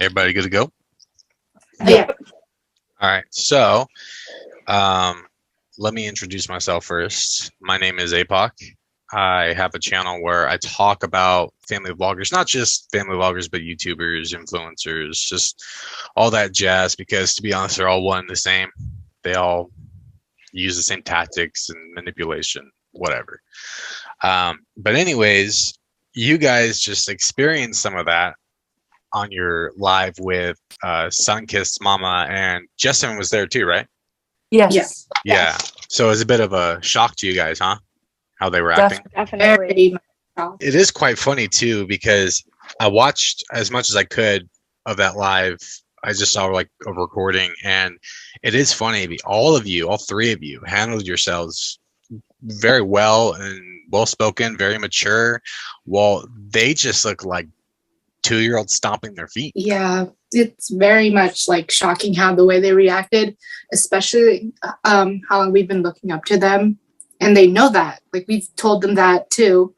Everybody good to go? Yeah. All right. So, let me introduce myself first. My name is Apoc. I have a channel where I talk about family vloggers, not just family vloggers, but YouTubers, influencers, just all that jazz. Because to be honest, they're all one and the same. They all use the same tactics and manipulation, whatever. But anyways, you guys just experienced some of that on your live with Sunkissed Mama, and Justin was there too, right? Yes. Yeah. So it was a bit of a shock to you guys, huh? How they were acting. Definitely. It is quite funny too, because I watched as much as I could of that live. I just saw like a recording, and it is funny. All of you, all three of you, handled yourselves very well and well spoken, very mature. While they just look like 2-year-olds stomping their feet. Yeah, it's very much like shocking how the way they reacted, especially how long we've been looking up to them, and they know that. Like, we've told them that too,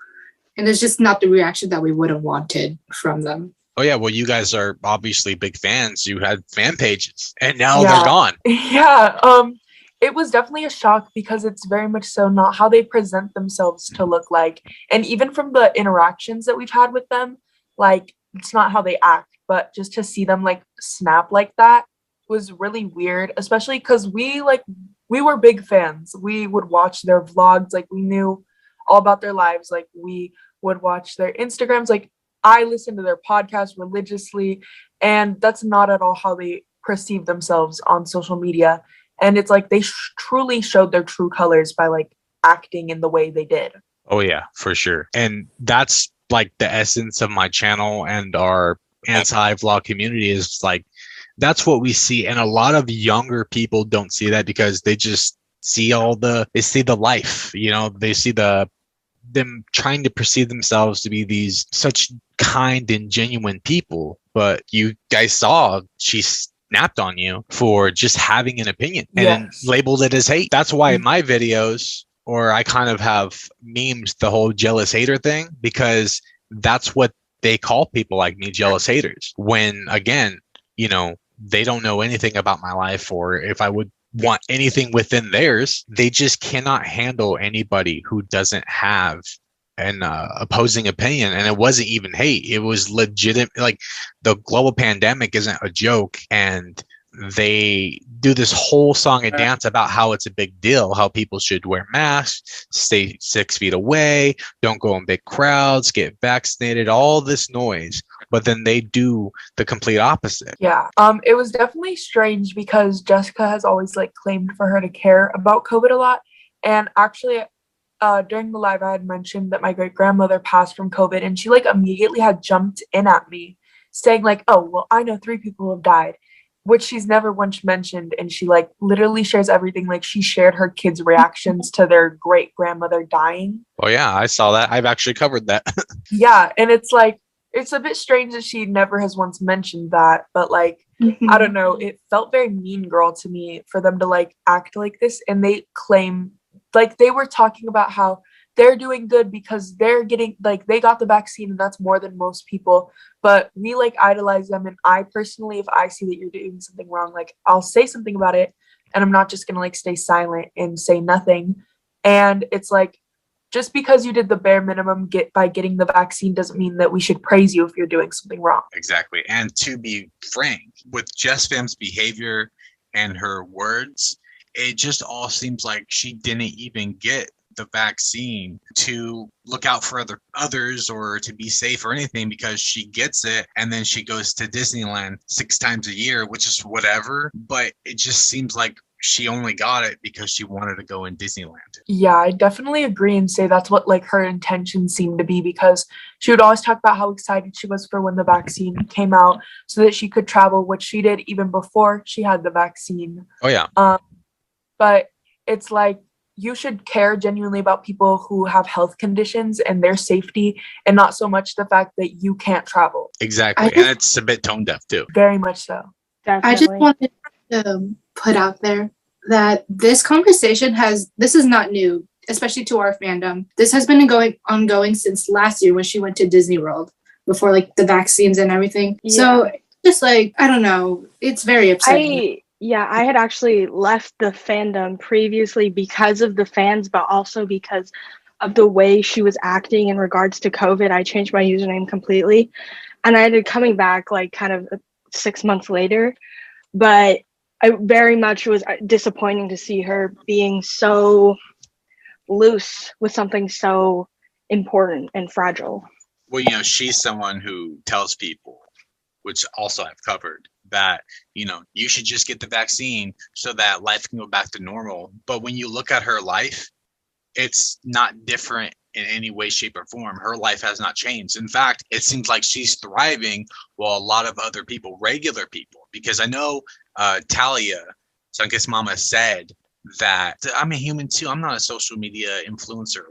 and it's just not the reaction that we would have wanted from them. Oh yeah, well, you guys are obviously big fans. You had fan pages, and now they're gone. Yeah, it was definitely a shock because it's very much so not how they present themselves to look like. And even from the interactions that we've had with them, like, it's not how they act, but just to see them like snap like that was really weird, especially because we were big fans. We would watch their vlogs, like we knew all about their lives, like we would watch their Instagrams, like I listened to their podcast religiously, and that's not at all how they perceive themselves on social media. And it's like they truly showed their true colors by like acting in the way they did. Oh yeah, for sure. And that's like the essence of my channel and our anti-vlog community is like, that's what we see. And a lot of younger people don't see that because they just see they see the life, they see them trying to perceive themselves to be these such kind and genuine people. But you guys saw she snapped on you for just having an opinion and then labeled it as hate. That's why in my videos, or I kind of have memed the whole jealous hater thing, because that's what they call people like me, jealous haters. When again, they don't know anything about my life, or if I would want anything within theirs. They just cannot handle anybody who doesn't have an opposing opinion. And it wasn't even hate. It was legitimate. Like, the global pandemic isn't a joke, and they do this whole song and dance about how it's a big deal, how people should wear masks, stay 6 feet away, don't go in big crowds, get vaccinated, all this noise. But then they do the complete opposite. Yeah. It was definitely strange because Jessica has always like claimed for her to care about COVID a lot. And actually, during the live, I had mentioned that my great grandmother passed from COVID, and she like immediately had jumped in at me saying like, oh, well, I know 3 people who have died, which she's never once mentioned. And she like literally shares everything. Like, she shared her kids' reactions to their great grandmother dying. Oh yeah, I saw that. I've actually covered that. Yeah. And it's like, it's a bit strange that she never has once mentioned that, but like, I don't know, it felt very mean girl to me for them to like act like this. And they claim, like, they were talking about how they're doing good because they're getting, like, they got the vaccine and that's more than most people. But we like idolize them. And I personally, if I see that you're doing something wrong, like, I'll say something about it, and I'm not just gonna like stay silent and say nothing. And it's like, just because you did the bare minimum by getting the vaccine doesn't mean that we should praise you if you're doing something wrong. Exactly. And to be frank, with JesssFam's behavior and her words, it just all seems like she didn't even get the vaccine to look out for others or to be safe or anything, because she gets it and then she goes to Disneyland 6 times a year, which is whatever. But it just seems like she only got it because she wanted to go in Disneyland. Yeah, I definitely agree and say that's what like her intention seemed to be, because she would always talk about how excited she was for when the vaccine came out so that she could travel, which she did even before she had the vaccine. Oh yeah. But it's like, you should care genuinely about people who have health conditions and their safety, and not so much the fact that you can't travel. Exactly. And it's a bit tone deaf too. Very much so. Definitely. I just wanted to put out there that this conversation this is not new, especially to our fandom. This has been ongoing since last year when she went to Disney World, before like the vaccines and everything. Yeah. So just like, I don't know. It's very upsetting. I had actually left the fandom previously because of the fans, but also because of the way she was acting in regards to COVID. I changed my username completely, and I ended coming back like kind of 6 months later. But I very much was disappointing to see her being so loose with something so important and fragile. Well, she's someone who tells people, which also I've covered, that, you should just get the vaccine so that life can go back to normal. But when you look at her life, it's not different in any way, shape, or form. Her life has not changed. In fact, it seems like she's thriving while a lot of other people, regular people, because I know Talia, Sunkissed Mama, said that I'm a human too. I'm not a social media influencer,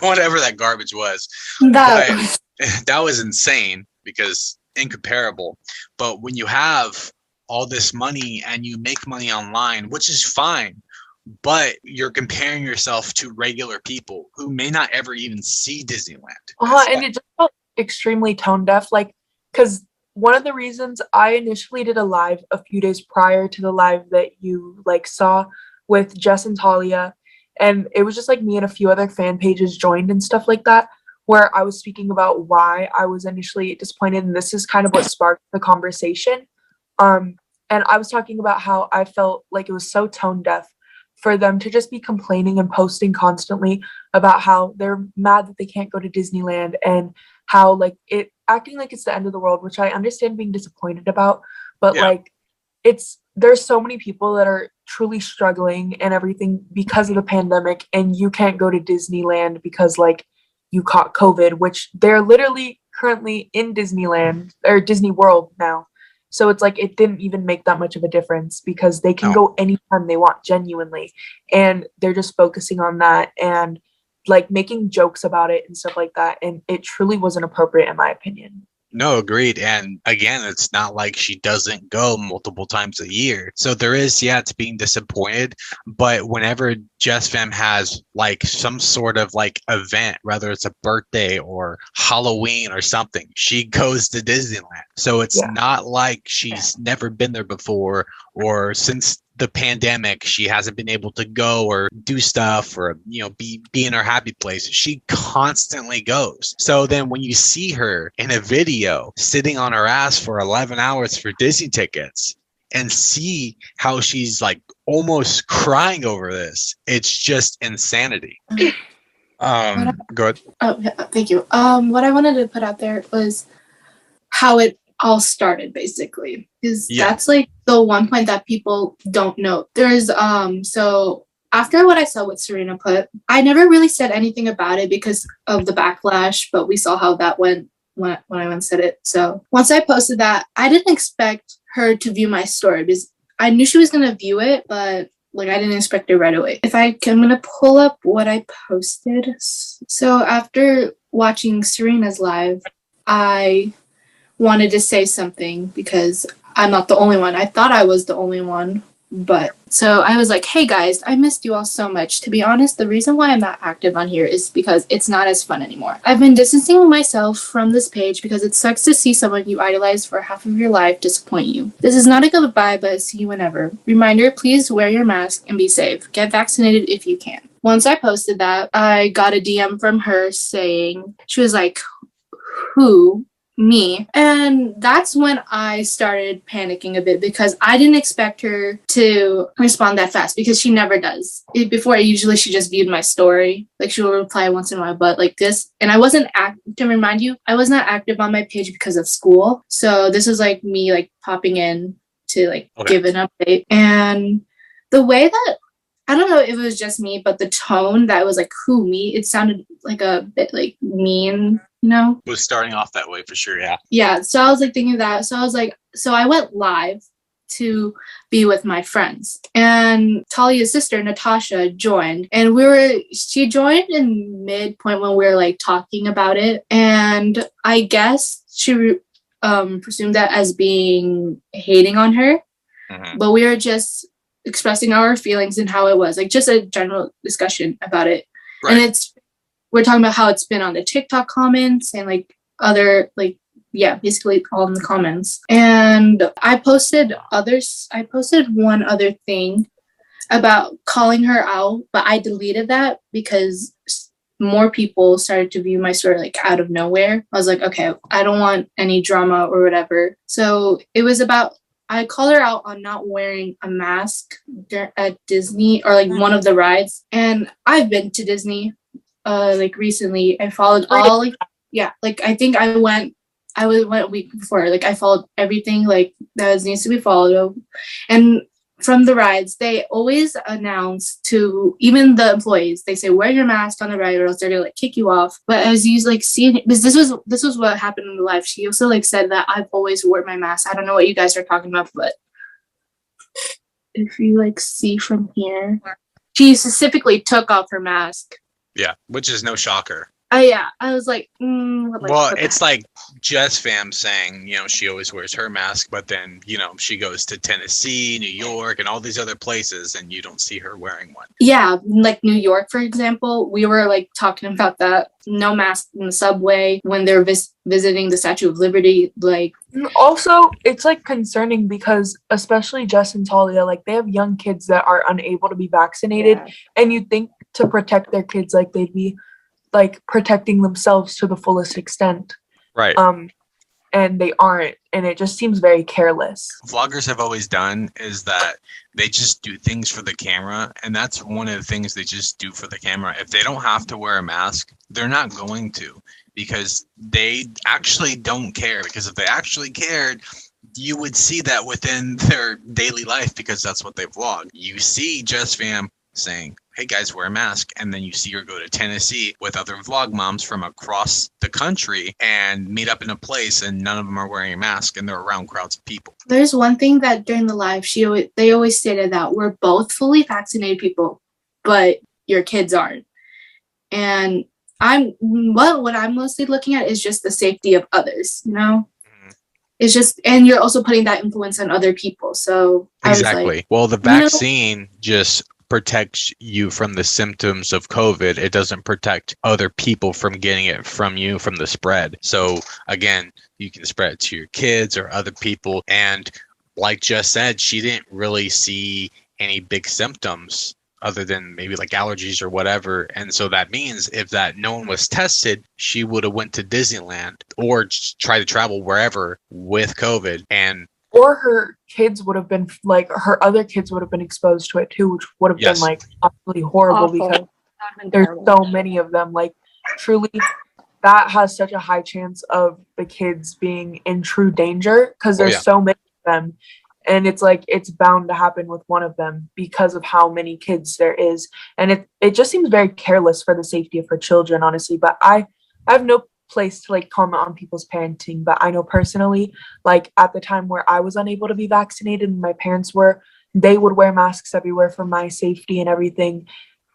whatever that garbage was. That was insane because incomparable. But when you have all this money and you make money online, which is fine, but you're comparing yourself to regular people who may not ever even see Disneyland. And it just felt extremely tone deaf, because one of the reasons I initially did a live a few days prior to the live that you saw with Jess and Talia, and it was just me and a few other fan pages joined and stuff like that, where I was speaking about why I was initially disappointed, and this is kind of what sparked the conversation. And I was talking about how I felt like it was so tone deaf for them to just be complaining and posting constantly about how they're mad that they can't go to Disneyland, and how it acting like it's the end of the world, which I understand being disappointed about, but there's so many people that are truly struggling and everything because of the pandemic, and you can't go to Disneyland because you caught COVID, which they're literally currently in Disneyland or Disney World now. So it's it didn't even make that much of a difference because they can go anytime they want, genuinely. And they're just focusing on that and making jokes about it and stuff like that. And it truly wasn't appropriate in my opinion. No, agreed. And again, it's not like she doesn't go multiple times a year. So there is, it's being disappointed. But whenever JesssFam has some sort of event, whether it's a birthday or Halloween or something, she goes to Disneyland. So it's not like she's never been there before, or since the pandemic she hasn't been able to go or do stuff or be in her happy place. She constantly goes. So then when you see her in a video sitting on her ass for 11 hours for Disney tickets and see how she's almost crying over this, it's just insanity. Go ahead. Oh, yeah, thank you. What I wanted to put out there was how it all started, basically, because that's the one point that people don't know. There's so after what I saw what Serena put, I never really said anything about it because of the backlash, but we saw how that went when I went and said it. So once I posted that, I didn't expect her to view my story because I knew she was gonna view it, but I didn't expect it right away. I'm gonna pull up what I posted. So after watching Serena's live, I wanted to say something because I'm not the only one. I thought I was the only one, but so I was like, hey guys, I missed you all so much. To be honest, the reason why I'm not active on here is because it's not as fun anymore. I've been distancing myself from this page because it sucks to see someone you idolize for half of your life disappoint you. This is not a goodbye, but a see you whenever. Reminder, please wear your mask and be safe. Get vaccinated if you can. Once I posted that, I got a DM from her saying, she was like, who? Me. And that's when I started panicking a bit because I didn't expect her to respond that fast because she never does. Before, usually she just viewed my story. She will reply once in a while, but this. And I wasn't to remind you, I was not active on my page because of school. So this was me popping in to give an update. And the way that, I don't know if it was just me, but the tone that was who, me, it sounded a bit mean. Was starting off that way for sure. Yeah. So I was thinking that. So I was so I went live to be with my friends, and Talia's sister Natasha joined, and she joined in midpoint when we were talking about it, and I guess she presumed that as being hating on her, but we were just expressing our feelings and how it was just a general discussion about it. Right. And we're talking about how it's been on the TikTok comments and other basically all in the comments. And I posted one other thing about calling her out, but I deleted that because more people started to view my story like out of nowhere. I was like, okay, I don't want any drama or whatever. So it was about, I called her out on not wearing a mask at Disney or like one of the rides. And I've been to Disney like recently. I followed all like I think I went a week before. Like I followed everything like that needs to be followed. And from the rides, they always announce to even the employees, they say, wear your mask on the ride or else they're gonna like kick you off. But as you like see, this was what happened in the live. She also like said that I've always worn my mask. I don't know what you guys are talking about, but if you like see from here, she specifically took off her mask. Yeah, which is no shocker. Yeah, I was like, well, it's like JesssFam saying, you know, she always wears her mask, but then, you know, she goes to Tennessee, New York, and all these other places, and you don't see her wearing one. Yeah, like New York, for example, we were like talking about that. No mask in the subway when they're visiting the Statue of Liberty. Like, also, it's like concerning because especially Jess and Talia, like they have young kids that are unable to be vaccinated, and you think to protect their kids, like they'd be like protecting themselves to the fullest extent, right? And they aren't, and it just seems very careless. Vloggers have always done is that they just do things for the camera, and that's one of the things they just do for the camera. If they don't have to wear a mask, they're not going to, because they actually don't care. Because if they actually cared, you would see that within their daily life, because that's what they vlog. You see JesssFam saying, hey guys, wear a mask, and then you see her go to Tennessee with other vlog moms from across the country and meet up in a place, and none of them are wearing a mask, and they're around crowds of people. There's one thing that during the live, they always stated that we're both fully vaccinated people, but your kids aren't. And what I'm mostly looking at is just the safety of others, you know? It's just, and you're also putting that influence on other people. So exactly. I was like, well, the vaccine just protects you from the symptoms of COVID. It doesn't protect other people from getting it from you, from the spread. So again, you can spread it to your kids or other people. And like Jess said, she didn't really see any big symptoms other than maybe like allergies or whatever. And so that means if that no one was tested, she would have went to Disneyland or try to travel wherever with COVID, and or her kids would have been like, her other kids would have been exposed to it too, which would have been like absolutely horrible. Awful. Because there's so many of them. Like truly, that has such a high chance of the kids being in true danger because there's so many of them. And it's like, it's bound to happen with one of them because of how many kids there is. And it just seems very careless for the safety of her children, honestly. But I have no place to like comment on people's parenting, but I know personally, like at the time where I was unable to be vaccinated and my parents were, they would wear masks everywhere for my safety and everything.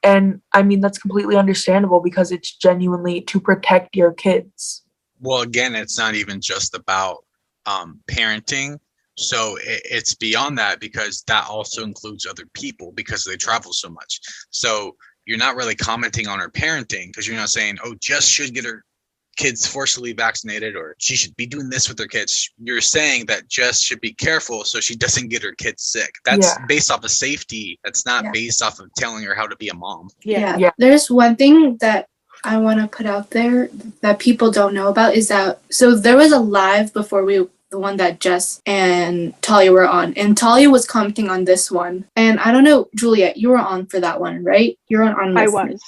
And I mean, that's completely understandable because it's genuinely to protect your kids. Well, again, it's not even just about parenting. So it's beyond that, because that also includes other people because they travel so much. So you're not really commenting on her parenting because you're not saying, oh, Jess should get her kids forcibly vaccinated or she should be doing this with her kids. You're saying that Jess should be careful so she doesn't get her kids sick. That's based off of safety. That's not based off of telling her how to be a mom. Yeah. There's one thing that I want to put out there that people don't know about is that, so there was a live before the one that Jess and Talia were on, and Talia was commenting on this one. And I don't know, Juliet, you were on for that one, right? You're on. I was.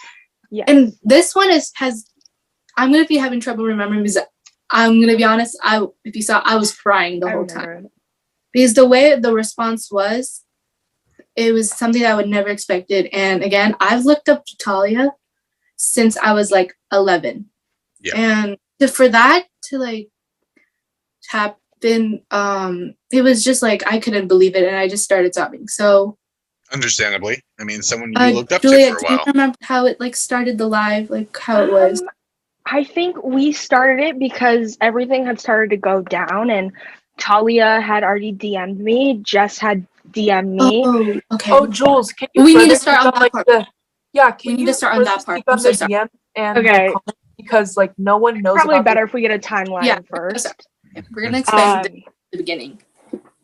Yeah. And this one I'm going to be having trouble remembering because I'm going to be honest, if you saw, I was crying the whole time. Because the way the response was, it was something that I would never expected. And again, I've looked up to Talia since I was like 11. Yeah. And for that to like happen, it was just like, I couldn't believe it. And I just started sobbing. So understandably, I mean, someone you looked up Juliet, to for a while. Do you remember how it like started the live, like how it was? I think we started it because everything had started to go down and Talia had already DM'd me. Jess had DM'd me. Oh, okay. Oh, Jules, can you we need to start on that part. We need to start on that part. I'm so sorry. And okay. Because like no one knows. Probably better if we get a timeline first. We're gonna explain Um, the beginning.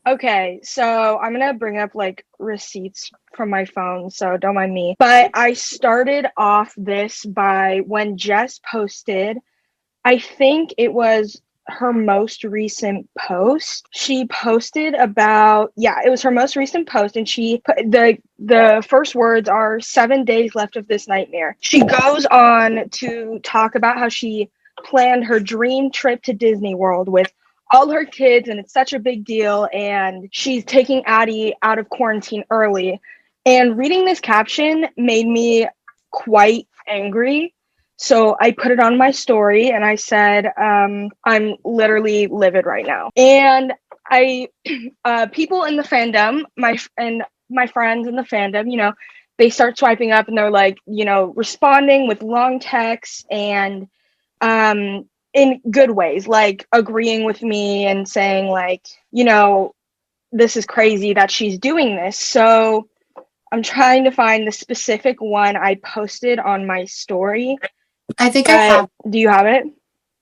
Okay, so I'm gonna bring up like receipts from my phone, so don't mind me. But I started off this by when Jess posted, I think it was her most recent post. She posted about, yeah, it was her most recent post, and she put the first words are 7 days left of this nightmare. She goes on to talk about how she planned her dream trip to Disney World with all her kids, and it's such a big deal, and she's taking Addie out of quarantine early. And reading this caption made me quite angry. So I put it on my story and I said, I'm literally livid right now. And I, people in the fandom, my friends in the fandom, they start swiping up and they're like, responding with long texts and in good ways, like agreeing with me and saying like, this is crazy that she's doing this. So I'm trying to find the specific one I posted on my story. I think I have. Do you have it?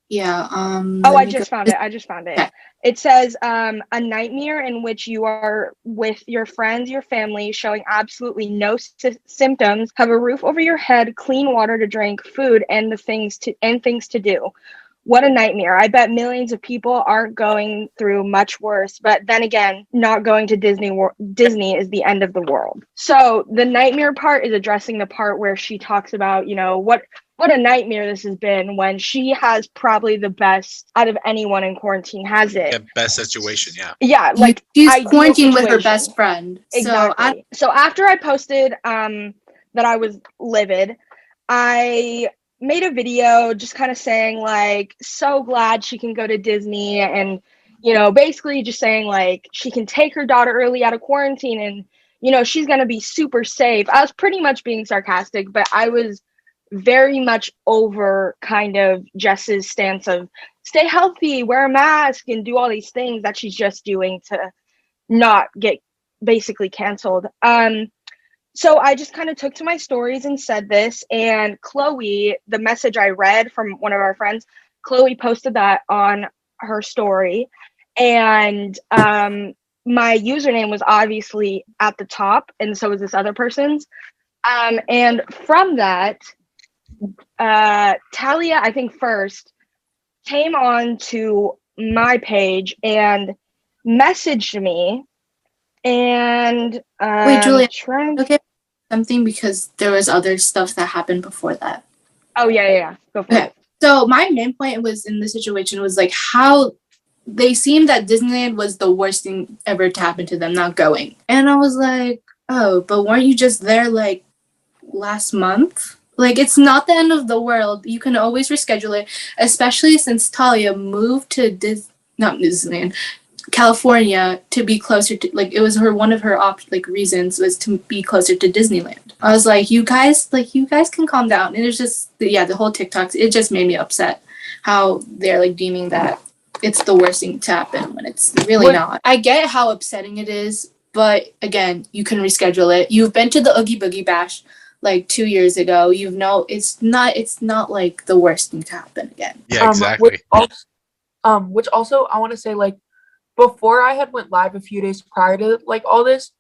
Yeah. Oh, I just found it. Okay. It says, a nightmare in which you are with your friends, your family, showing absolutely no symptoms, have a roof over your head, clean water to drink, food, and things to do. What a nightmare. I bet millions of people aren't going through much worse, but then again, not going to Disney is the end of the world. So the nightmare part is addressing the part where she talks about, what a nightmare this has been, when she has probably the best out of anyone in quarantine, has it? Yeah, best situation, yeah. Yeah, like she's ideal quarantined with her situation. best friend. Exactly. So after I posted that I was livid, I made a video just kind of saying like, so glad she can go to Disney, and basically just saying like she can take her daughter early out of quarantine, and she's gonna be super safe. I was pretty much being sarcastic, but I was very much over kind of Jess's stance of stay healthy, wear a mask, and do all these things that she's just doing to not get basically canceled. So I just kind of took to my stories and said this, and Chloe, the message I read from one of our friends, Chloe posted that on her story, and my username was obviously at the top, and so was this other person's. And from that, Talia, I think first, came on to my page and messaged me, and wait, Julia, okay, something, because there was other stuff that happened before that. Oh yeah. Go for it. So my main point was in the situation was like how they seemed that Disneyland was the worst thing ever to happen to them not going, and I was like, oh, but weren't you just there like last month? Like, it's not the end of the world. You can always reschedule it, especially since Talia moved to not Disneyland, California, to be closer to, like, it was one of her reasons was to be closer to Disneyland. I was like, you guys can calm down. And it's just, the whole TikToks, it just made me upset how they're like deeming that it's the worst thing to happen when it's really not. I get how upsetting it is, but again, you can reschedule it. You've been to the Oogie Boogie Bash like 2 years ago. It's not like the worst thing to happen again. Yeah, exactly. Which also I want to say, like, before I had went live a few days prior to like all this,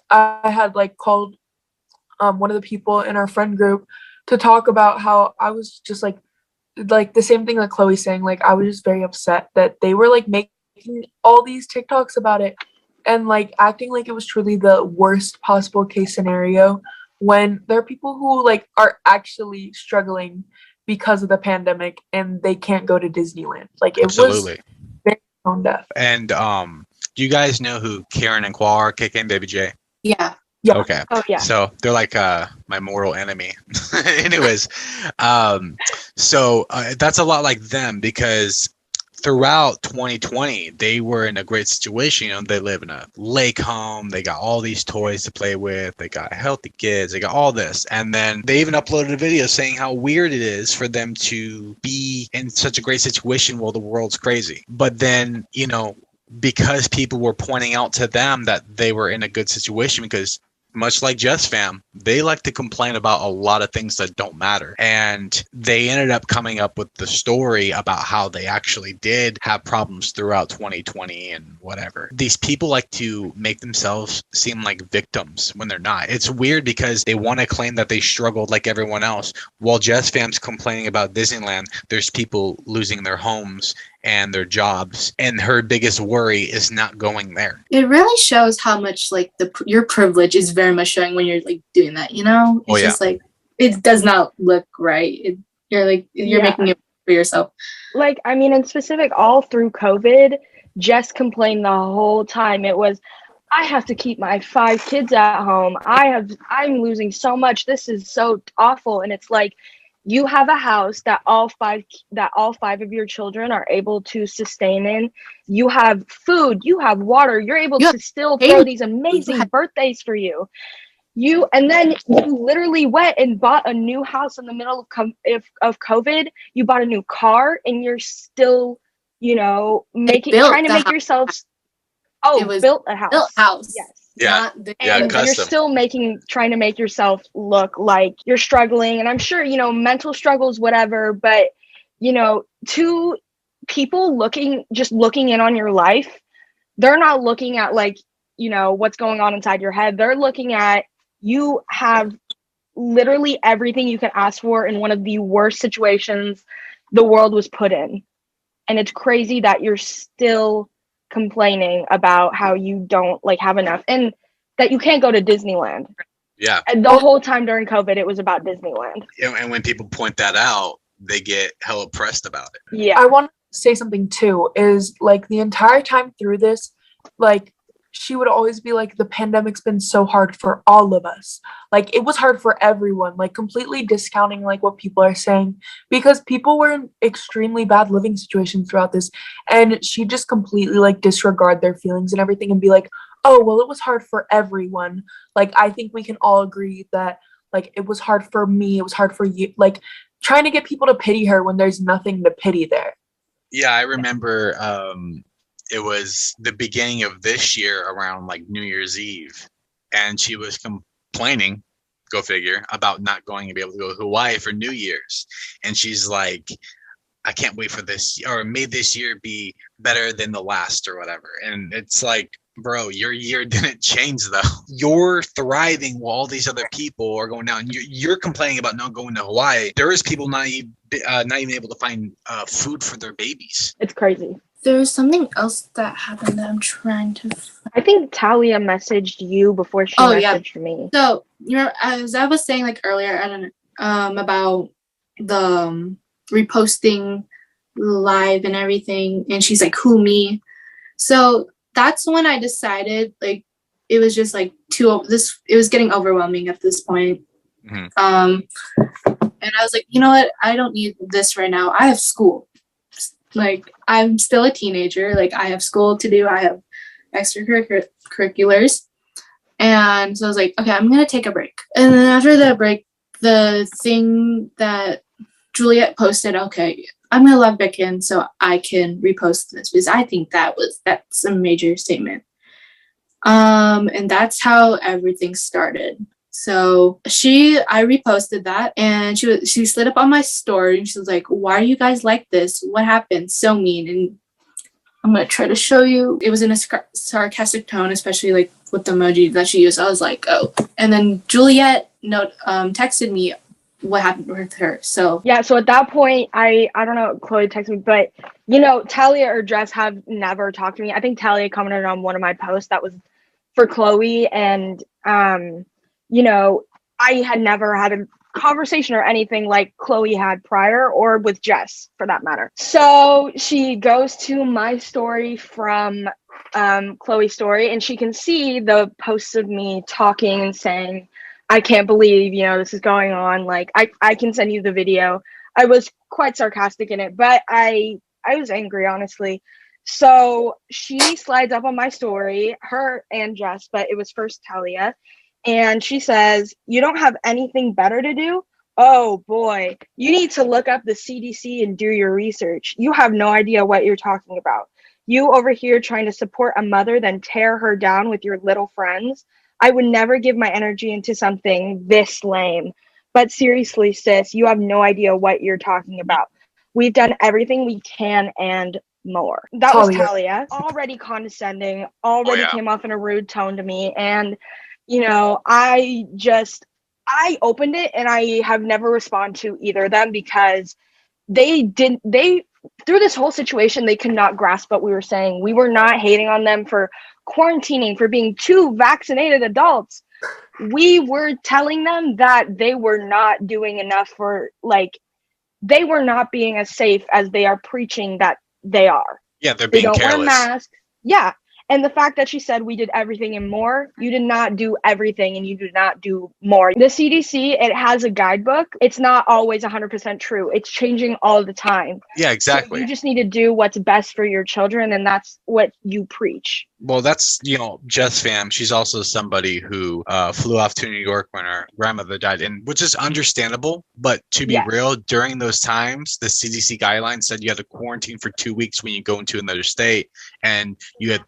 I had like called one of the people in our friend group to talk about how I was just like the same thing that Chloe's saying. Like, I was just very upset that they were like making all these TikToks about it and like acting like it was truly the worst possible case scenario, when there are people who like are actually struggling because of the pandemic and they can't go to Disneyland. Like, it Absolutely. was very tone deaf. And do you guys know who Karen and Qua are, KK and Baby J? Yeah. Okay. Oh yeah. So they're like my mortal enemy. Anyways, so that's a lot like them, because throughout 2020, they were in a great situation. They live in a lake home. They got all these toys to play with. They got healthy kids. They got all this. And then they even uploaded a video saying how weird it is for them to be in such a great situation while the world's crazy. But then, because people were pointing out to them that they were in a good situation, because much like JesssFam, they like to complain about a lot of things that don't matter. And they ended up coming up with the story about how they actually did have problems throughout 2020 and whatever. These people like to make themselves seem like victims when they're not. It's weird because they want to claim that they struggled like everyone else. While JesssFam's complaining about Disneyland, there's people losing their homes and their jobs, and her biggest worry is not going there. It really shows how much like your privilege is very much showing when you're like doing that, you know? It's just like, it does not look right. You're making it for yourself. Like, I mean, in specific, all through COVID, Jess complained the whole time. It was, I have to keep my 5 kids at home. I'm losing so much. This is so awful. And it's like, you have a house that all five of your children are able to sustain in. You have food, you have water, you're able to still throw these amazing birthdays for you. And then you literally went and bought a new house in the middle of COVID. You bought a new car, and you're still, trying to make yourself. Oh, it was built a house. Built house. Yes. Yeah. And you're still trying to make yourself look like you're struggling. And I'm sure, mental struggles, whatever, but, to people looking in on your life, they're not looking at like, what's going on inside your head. They're looking at, you have literally everything you can ask for in one of the worst situations the world was put in. And it's crazy that you're still complaining about how you don't have enough and that you can't go to Disneyland. Yeah. And the whole time during COVID, it was about Disneyland. And when people point that out, they get hella pressed about it. Yeah. I want to say something too, is the entire time through this, she would always be like, the pandemic's been so hard for all of us. It was hard for everyone, completely discounting what people are saying, because people were in extremely bad living situations throughout this. And she just completely disregard their feelings and everything and be like, oh, well, it was hard for everyone. I think we can all agree that it was hard for me. It was hard for you. Trying to get people to pity her when there's nothing to pity there. Yeah, I remember it was the beginning of this year around New Year's Eve, and she was complaining, go figure, about not going to be able to go to Hawaii for New Year's. And she's like, I can't wait for this, or may this year be better than the last or whatever. And it's like, bro, your year didn't change though. You're thriving while all these other people are going down. You're complaining about not going to Hawaii. There is people not even able to find food for their babies. It's crazy. There was something else that happened that I'm trying to find. I think Talia messaged you before she messaged me. So, as I was saying earlier, I don't know, about the reposting live and everything, and she's like, who, me? So that's when I decided it was just it was getting overwhelming at this point. Mm-hmm. And I was like, you know what? I don't need this right now. I have school. I'm still a teenager. I have school to do. I have extracurriculars. And so I was like, okay, I'm going to take a break. And then after that break, the thing that Juliet posted, okay, I'm going to log back in so I can repost this, because I think that's a major statement. And that's how everything started. So I reposted that, and she slid up on my story, and she was like, why are you guys like this? What happened? So mean. And I'm going to try to show you. It was in a sarcastic tone, especially with the emoji that she used. I was like, oh. And then Juliet texted me what happened with her. So yeah, so at that point, I don't know, Chloe texted me, but Talia or Jess have never talked to me. I think Talia commented on one of my posts that was for Chloe, and I had never had a conversation or anything like Chloe had prior, or with Jess for that matter. So she goes to my story from Chloe's story, and she can see the posts of me talking and saying, I can't believe, this is going on. I can send you the video. I was quite sarcastic in it, but I was angry, honestly. So she slides up on my story, her and Jess, but it was first Talia. And she says, you don't have anything better to do? Oh boy, you need to look up the CDC and do your research. You have no idea what you're talking about. You over here trying to support a mother, then tear her down with your little friends. I would never give my energy into something this lame. But seriously, sis, you have no idea what you're talking about. We've done everything we can and more. That was Talia. Talia, already condescending, already yeah. came off in a rude tone to me. And, you know, I opened it and I have never responded to either of them because they through this whole situation, they could not grasp what we were saying. We were not hating on them for quarantining, for being two vaccinated adults. We were telling them that they were not doing enough for, like, they were not being as safe as they are preaching that they are. Yeah, they're They being don't careless. wear masks. Yeah. And the fact that she said we did everything and more, you did not do everything and you did not do more. The CDC, it has a guidebook. It's not always 100% true. It's changing all the time. Yeah, exactly. So you just need to do what's best for your children, and that's what you preach. Well, that's, JesssFam. She's also somebody who flew off to New York when her grandmother died, and which is understandable. But to be Yes. real, during those times, the CDC guidelines said you had to quarantine for 2 weeks when you go into another state, and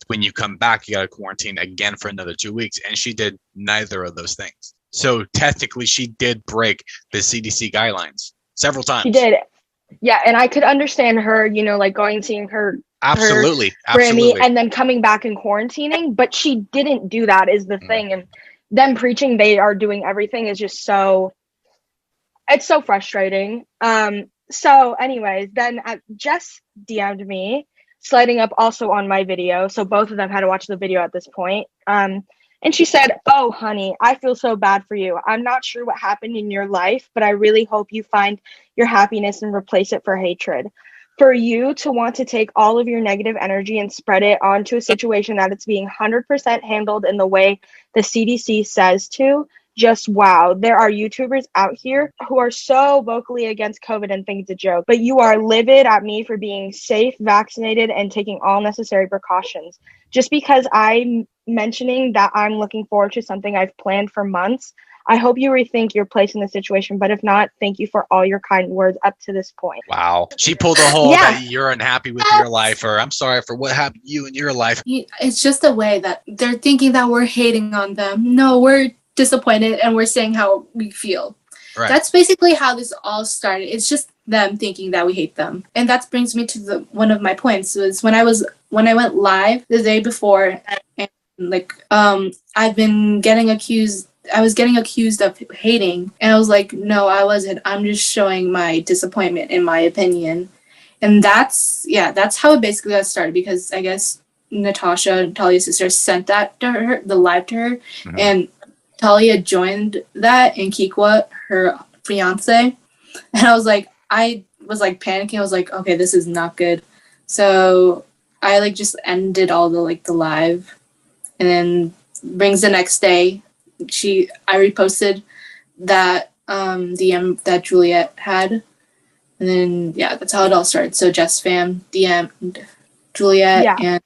when you come back, you got to quarantine again for another 2 weeks. And she did neither of those things. So technically, she did break the CDC guidelines several times. She did. Yeah, and I could understand her, like going and seeing her Absolutely. Grammy and then coming back and quarantining, but she didn't do that is the thing. And them preaching they are doing everything is just it's so frustrating. So anyways, then Jess DM'd me, sliding up also on my video. So both of them had to watch the video at this point. And she said, "Oh, honey, I feel so bad for you. I'm not sure what happened in your life, but I really hope you find your happiness and replace it for hatred. For you to want to take all of your negative energy and spread it onto a situation that it's being 100% handled in the way the CDC says to, just wow. There are YouTubers out here who are so vocally against COVID and think it's a joke, but you are livid at me for being safe, vaccinated, and taking all necessary precautions. Just because I'm mentioning that I'm looking forward to something I've planned for months, I hope you rethink your place in the situation, but if not, thank you for all your kind words up to this point." Wow. She pulled the whole that you're unhappy with your life, or I'm sorry for what happened to you in your life. It's just a way that they're thinking that we're hating on them. No, we're disappointed and we're saying how we feel. Right. That's basically how this all started. It's just them thinking that we hate them. And that brings me to one of my points was when I went live the day before, and I've been getting accused. I was getting accused of hating, and I was like, no, I wasn't. I'm just showing my disappointment, in my opinion. And that's how it basically got started, because I guess Natasha, Talia's sister, sent that to her, the live to her, and Talia joined that, and Kikwa, her fiance, and I was panicking. I was like, okay, this is not good. So I just ended all the live, and then brings the next day. I reposted that DM that Juliet had, and then that's how it all started. So JesssFam DM'd Juliet, and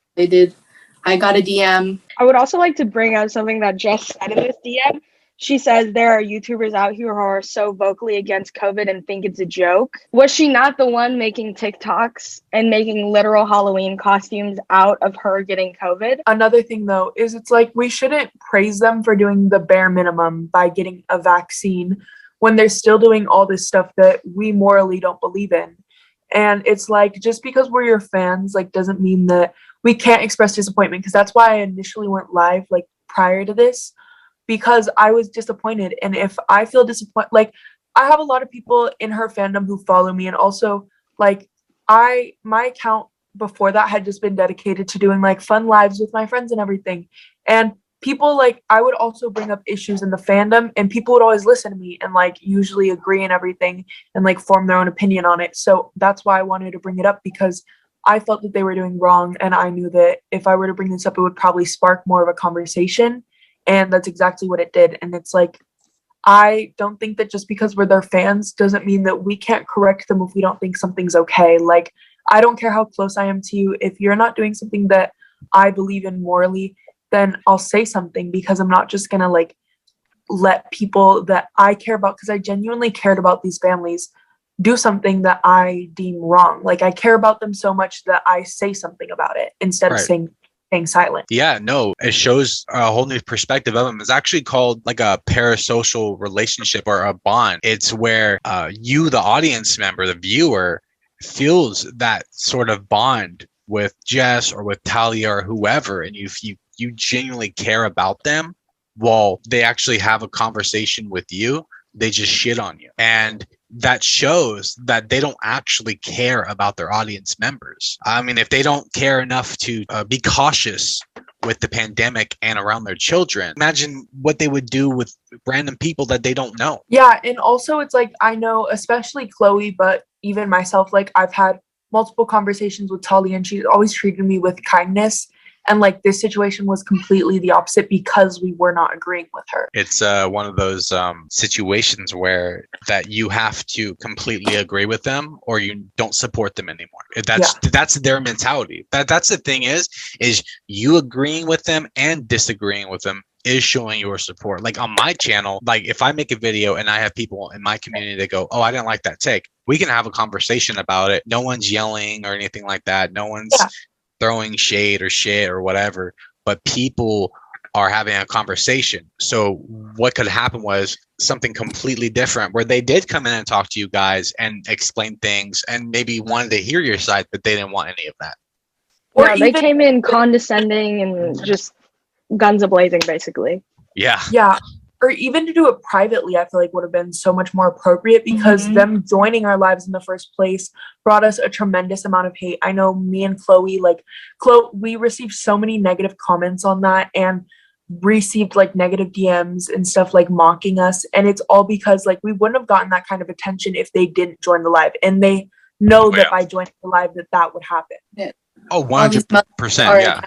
I got a DM. I would also like to bring out something that Jess said in this DM. She says there are YouTubers out here who are so vocally against COVID and think it's a joke. Was she not the one making TikToks and making literal Halloween costumes out of her getting COVID? Another thing, though, is it's like we shouldn't praise them for doing the bare minimum by getting a vaccine when they're still doing all this stuff that we morally don't believe in. And it's like, just because we're your fans, doesn't mean that we can't express disappointment, because that's why I initially went live prior to this, because I was disappointed. And if I feel disappointed, I have a lot of people in her fandom who follow me, and also my account before that had just been dedicated to doing fun lives with my friends and everything. And people I would also bring up issues in the fandom, and people would always listen to me and usually agree and everything and form their own opinion on it. So that's why I wanted to bring it up, because I felt that they were doing wrong, and I knew that if I were to bring this up, it would probably spark more of a conversation. And that's exactly what it did. And it's I don't think that just because we're their fans doesn't mean that we can't correct them if we don't think something's okay. I don't care how close I am to you. If you're not doing something that I believe in morally, then I'll say something, because I'm not just going to let people that I care about, because I genuinely cared about these families, do something that I deem wrong. I care about them so much that I say something about it instead of saying staying silent. Yeah, no, it shows a whole new perspective of them. It's actually called like a parasocial relationship or a bond. It's where you, the audience member, the viewer, feels that sort of bond with Jess or with Talia or whoever, and you genuinely care about them while they actually have a conversation with you. They just shit on you. And that shows that they don't actually care about their audience members. I mean, if they don't care enough to be cautious with the pandemic and around their children, imagine what they would do with random people that they don't know. Yeah, and also it's like, I know, especially Chloe, but even myself, like I've had multiple conversations with Talia and she's always treated me with kindness. And like this situation was completely the opposite because we were not agreeing with her. It's one of those situations where that you have to completely agree with them or you don't support them anymore. That's their mentality. That's the thing is you agreeing with them and disagreeing with them is showing your support. Like on my channel, like if I make a video and I have people in my community that go, oh, I didn't like that take, we can have a conversation about it. No one's yelling or anything like that. No one's throwing shade or shit or whatever, but people are having a conversation. So what could happen was something completely different where they did come in and talk to you guys and explain things and maybe wanted to hear your side, but they didn't want any of that. Or they came in condescending and just guns a-blazing, basically. Yeah. Yeah. Or even to do it privately, I feel like would have been so much more appropriate because them joining our lives in the first place brought us a tremendous amount of hate. I know me and Chloe, we received so many negative comments on that and received like negative DMs and stuff like mocking us. And it's all because like we wouldn't have gotten that kind of attention if they didn't join the live. And they know that by joining the live that would happen. Oh, 100%. Yeah.